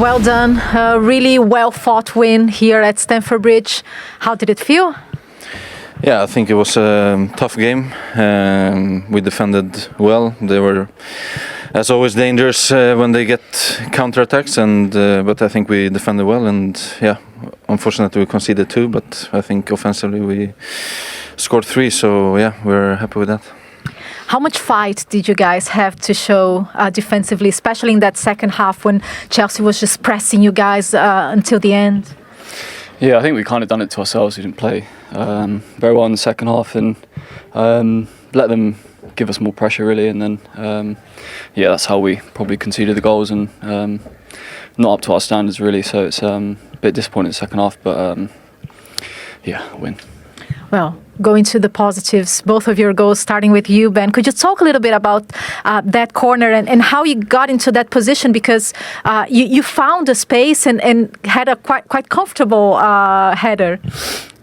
Well done. A really well-fought win here at Stamford Bridge. How did it feel? Yeah, I think it was a tough game. We defended well. They were, as always, dangerous when they get counterattacks, but I think we defended well. And yeah, unfortunately we conceded 2, but I think offensively we scored 3. So yeah, we're happy with that. How much fight did you guys have to show defensively, especially in that second half when Chelsea was just pressing you guys until the end? Yeah, I think we kind of done it to ourselves. We didn't play very well in the second half and let them give us more pressure really, and then yeah, that's how we probably conceded the goals and not up to our standards really. So it's a bit disappointing in the second half, but yeah, win. Well, going to the positives, both of your goals, starting with you, Ben. Could you talk a little bit about that corner and how you got into that position? Because you found a space and had a quite comfortable header.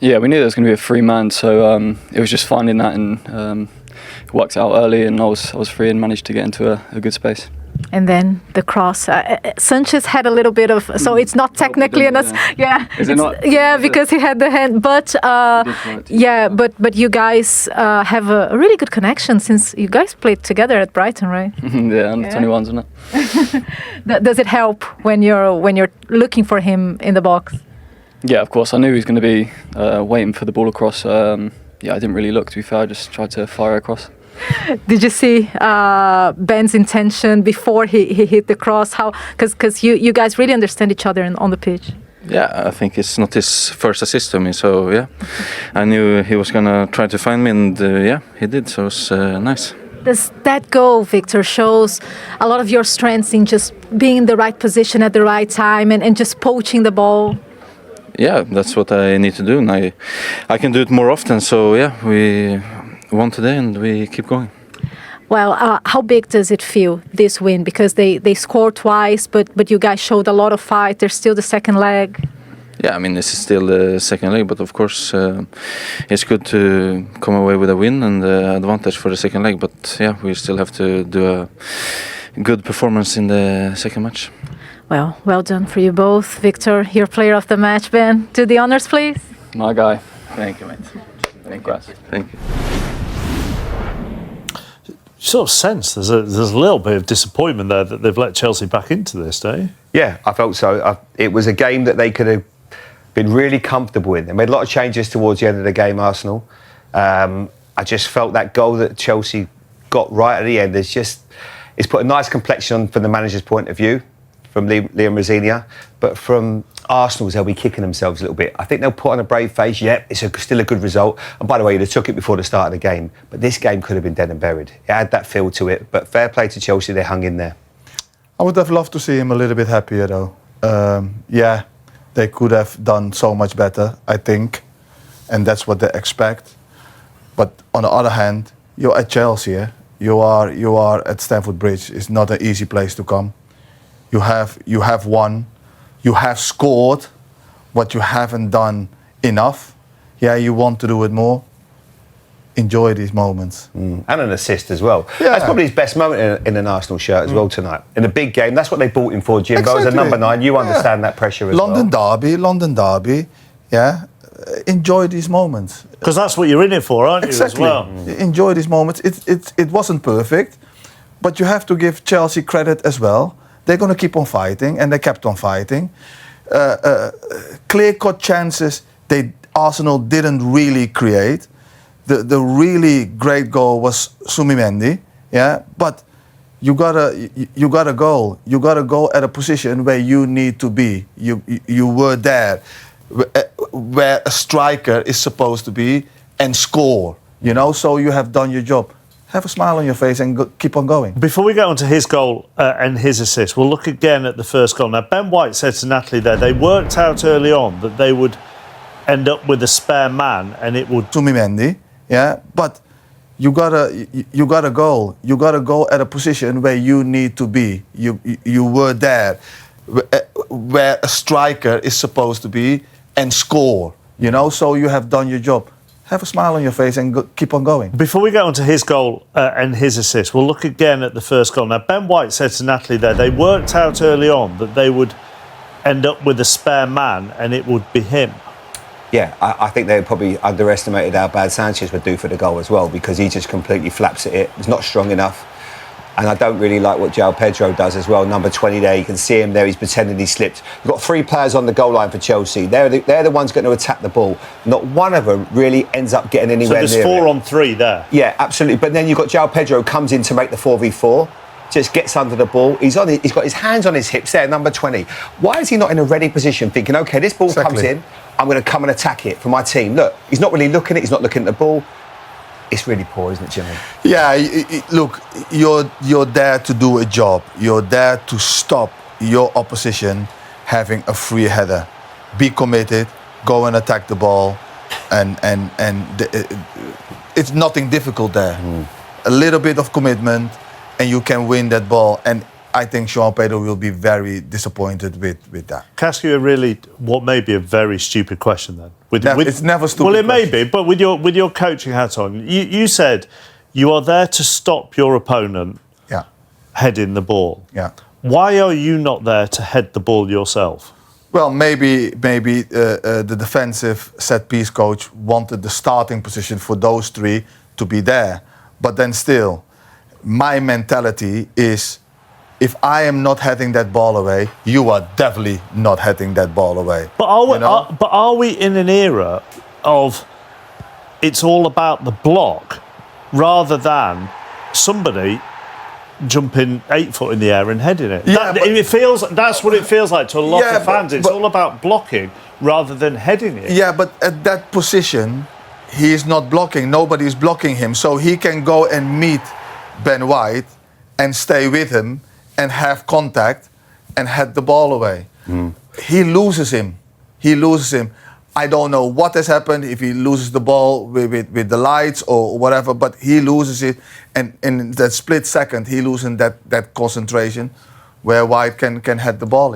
Yeah, we knew there was going to be a free man, so it was just finding that and worked out early, and I was free and managed to get into a good space. And then the cross. Sanchez had a little bit of, so it's not technically Is it not? Yeah, because he had the hand, but yeah, but you guys have a really good connection since you guys played together at Brighton, right? Yeah, under 21s, isn't it? Does it help when you're looking for him in the box? Yeah, of course. I knew he was going to be waiting for the ball across. Yeah, I didn't really look, to be fair. I just tried to fire across. Did you see Ben's intention before he hit the cross? How? Because you guys really understand each other on the pitch. Yeah, I think it's not his first assist to me, so yeah, I knew he was gonna try to find me, and yeah, he did. So it was nice. Does that goal, Viktor, shows a lot of your strengths in just being in the right position at the right time and just poaching the ball? Yeah, that's what I need to do, and I can do it more often. So yeah, we won today and we keep going. Well, how big does it feel, this win? Because they scored twice, but you guys showed a lot of fight. There's still the second leg. Yeah, I mean, this is still the second leg, but of course it's good to come away with a win and advantage for the second leg. But yeah, we still have to do a good performance in the second match. Well done for you both. Viktor, your player of the match. Ben, do the honors, please. My guy. Thank you, mate. Thank you. Sort of sense there's a little bit of disappointment there that they've let Chelsea back into this, don't you? Yeah, I felt so. It was a game that they could have been really comfortable in. They made a lot of changes towards the end of the game, Arsenal. I just felt that goal that Chelsea got right at the end it's put a nice complexion on from the manager's point of view, from Liam Rosenior, but from Arsenal's, they'll be kicking themselves a little bit. I think they'll put on a brave face. Yep, it's still a good result. And by the way, they took it before the start of the game. But this game could have been dead and buried. It had that feel to it. But fair play to Chelsea, they hung in there. I would have loved to see him a little bit happier, though. Yeah, they could have done so much better, I think. And that's what they expect. But on the other hand, you're at Chelsea. Eh? You are at Stamford Bridge. It's not an easy place to come. You have won. You have scored, but you haven't done enough. Yeah, you want to do it more. Enjoy these moments. And an assist as well. Yeah. That's probably his best moment in an Arsenal shirt as well tonight. In a big game, that's what they bought him for, Jim. Exactly. As a number 9, you understand that pressure as London Derby. Yeah, enjoy these moments. Because that's what you're in it for, aren't you, exactly. as well? Enjoy these moments. It wasn't perfect, but you have to give Chelsea credit as well. They're going to keep on fighting, and they kept on fighting. Clear-cut chances Arsenal didn't really create. The really great goal was Zubimendi, yeah. But you got a goal. You got to go at a position where you need to be. You were there, where a striker is supposed to be, and score. You know, so you have done your job. Have a smile on your face and keep on going. Before we get on to his goal and his assist, we'll look again at the first goal. Now, Ben White said to Natalie there, they worked out early on that they would end up with a spare man and it would... Zubimendi, yeah, but you got a goal. You got to go at a position where you need to be. You were there, where a striker is supposed to be, and score. You know, so you have done your job. Have a smile on your face and keep on going. Before we get on to his goal and his assist, we'll look again at the first goal. Now, Ben White said to Natalie there, they worked out early on that they would end up with a spare man and it would be him. Yeah, I think they probably underestimated how bad Sanchez would do for the goal as well, because he just completely flaps at it. He's not strong enough. And I don't really like what João Pedro does as well. Number 20 there, you can see him there, he's pretending he slipped. You've got 3 players on the goal line for Chelsea. They're the ones going to attack the ball. Not one of them really ends up getting anywhere near So there's 4 it. on 3 there. Yeah, absolutely. But then you've got João Pedro comes in to make the 4v4. Just gets under the ball. He's got his hands on his hips there, number 20. Why is he not in a ready position thinking, OK, this ball comes in, I'm going to come and attack it for my team? Look, he's not really looking at it, he's not looking at the ball. It's really poor, isn't it, Jimmy? Yeah, look, you're there to do a job. You're there to stop your opposition having a free header. Be committed, go and attack the ball, and it's nothing difficult there. A little bit of commitment, and you can win that ball. And I think João Pedro will be very disappointed with that. Can I ask you what may be a very stupid question then? It's never stupid. Well, it may question. be, but with your coaching hat on, you said you are there to stop your opponent heading the ball. Yeah. Why are you not there to head the ball yourself? Well, maybe the defensive set-piece coach wanted the starting position for those 3 to be there. But then still, my mentality is, if I am not heading that ball away, you are definitely not heading that ball away. But are we in an era of it's all about the block rather than somebody jumping 8 foot in the air and heading it? Yeah, That's what it feels like to a lot of fans. It's but all about blocking rather than heading it. Yeah, but at that position, he is not blocking. Nobody is blocking him. So he can go and meet Ben White and stay with him and have contact and head the ball away. He loses him. I don't know what has happened, if he loses the ball with the lights or whatever, but he loses it. And in that split second, he loses that concentration where White can head the ball in.